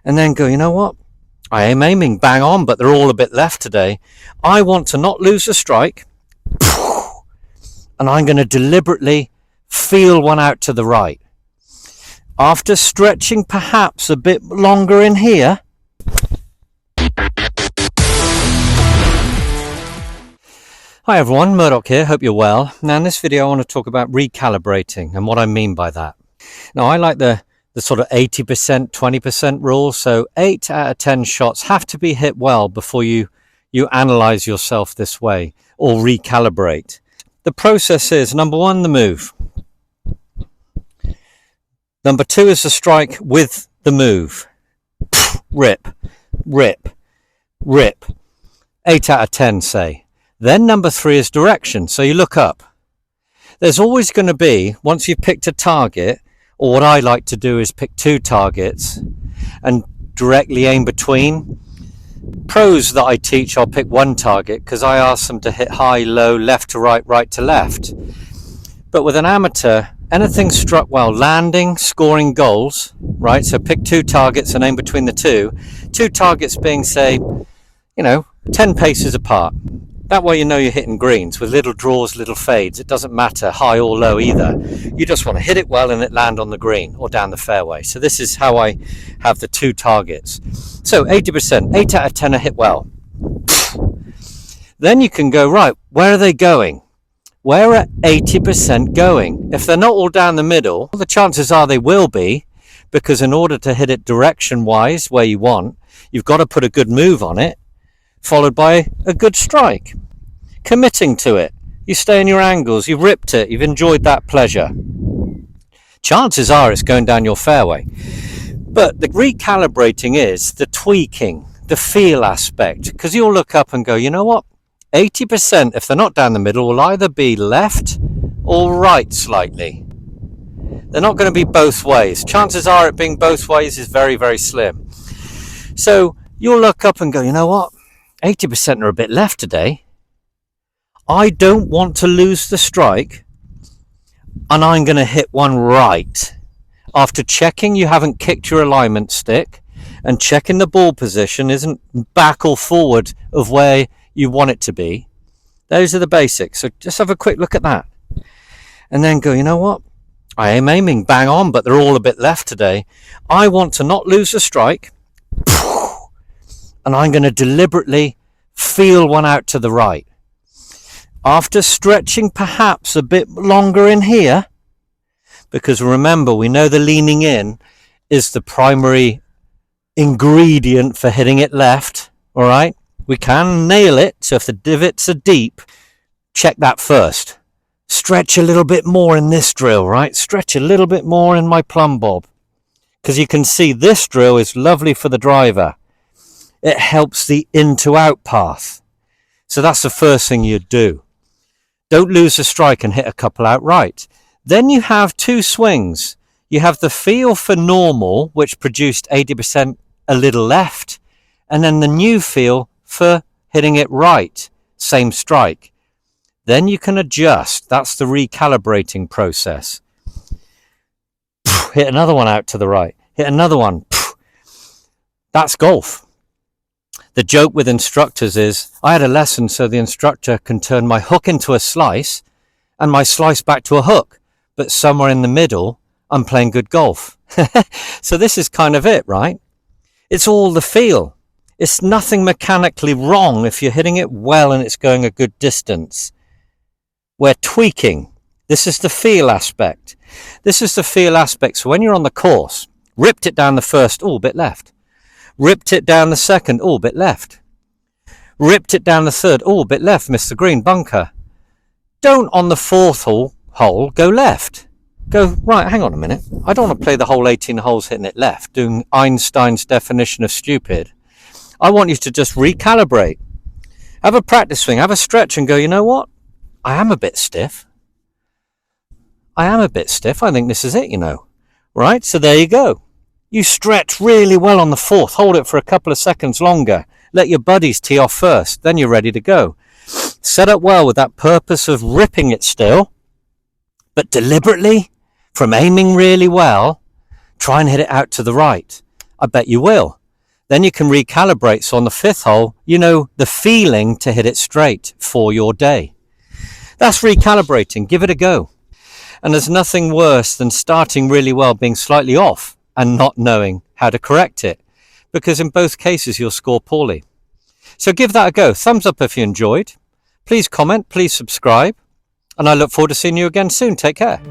and then go, you know what? I am aiming bang on, but they're all a bit left today. I want to not lose a strike, and I'm going to deliberately feel one out to the right. After stretching perhaps a bit longer in here, hi everyone, Murdoch here, hope you're well. Now in this video I want to talk about recalibrating and what I mean by that. Now I like the sort of 80%, 20% rule, so 8 out of 10 shots have to be hit well before you analyze yourself this way or recalibrate. The process is, number 1, the move. Number 2 is the strike with the move. Rip, rip, rip. 8 out of 10 say. Then number 3 is direction, so you look up. There's always going to be, once you've picked a target, or what I like to do is pick 2 targets and directly aim between. Pros that I teach, I'll pick 1 target because I ask them to hit high, low, left to right, right to left. But with an amateur, anything struck well, landing, scoring goals, right? So pick 2 targets and aim between the 2. 2 targets being, say, 10 paces apart. That way you know you're hitting greens with little draws, little fades. It doesn't matter high or low either. You just want to hit it well and it land on the green or down the fairway. So this is how I have the 2 targets. So 80%, 8 out of 10 are hit well. Then you can go, right, where are they going? Where are 80% going? If they're not all down the middle, the chances are they will be, because in order to hit it direction-wise where you want, you've got to put a good move on it, followed by a good strike. Committing to it. You stay in your angles, you've ripped it, you've enjoyed that pleasure. Chances are it's going down your fairway. But the recalibrating is the tweaking, the feel aspect, because you'll look up and go, you know what? 80%, if they're not down the middle, will either be left or right slightly. They're not going to be both ways. Chances are it being both ways is very, very slim. So you'll look up and go, you know what? 80% are a bit left today. I don't want to lose the strike, and I'm going to hit one right. After checking you haven't kicked your alignment stick and checking the ball position isn't back or forward of where you want it to be. Those are the basics. So just have a quick look at that. And then go, you know what? I am aiming bang on, but they're all a bit left today. I want to not lose the strike, and I'm going to deliberately feel one out to the right. After stretching perhaps a bit longer in here, because remember, we know the leaning in is the primary ingredient for hitting it left, all right? We can nail it, so if the divots are deep, check that first. Stretch a little bit more in this drill, right? Stretch a little bit more in my plumb bob, because you can see this drill is lovely for the driver. It helps the in to out path. So that's the first thing you'd do. Don't lose the strike and hit a couple out right. Then you have 2 swings. You have the feel for normal, which produced 80% a little left, and then the new feel for hitting it right, same strike. Then you can adjust. That's the recalibrating process. Hit another one out to the right. Hit another one. That's golf. The joke with instructors is, I had a lesson so the instructor can turn my hook into a slice and my slice back to a hook. But somewhere in the middle, I'm playing good golf. So this is kind of it, right? It's all the feel. It's nothing mechanically wrong if you're hitting it well and it's going a good distance. We're tweaking. This is the feel aspect. This is the feel aspect. So when you're on the course, ripped it down the first, a bit left. Ripped it down the second, a bit left. Ripped it down the third, a bit left, missed the green, bunker. Don't on the 4th hole go left. Go, right, hang on a minute. I don't want to play the whole 18 holes hitting it left, doing Einstein's definition of stupid. I want you to just recalibrate. Have a practice swing, have a stretch and go, you know what? I am a bit stiff. I think this is it, Right, so there you go. You stretch really well on the 4th. Hold it for a couple of seconds longer. Let your buddies tee off first. Then you're ready to go. Set up well with that purpose of ripping it still, but deliberately, from aiming really well, try and hit it out to the right. I bet you will. Then you can recalibrate. So on the 5th hole, you know the feeling to hit it straight for your day. That's recalibrating. Give it a go. And there's nothing worse than starting really well, being slightly off and not knowing how to correct it, because in both cases you'll score poorly. So give that a go. Thumbs up if you enjoyed. Please comment, please subscribe, and I look forward to seeing you again soon. Take care.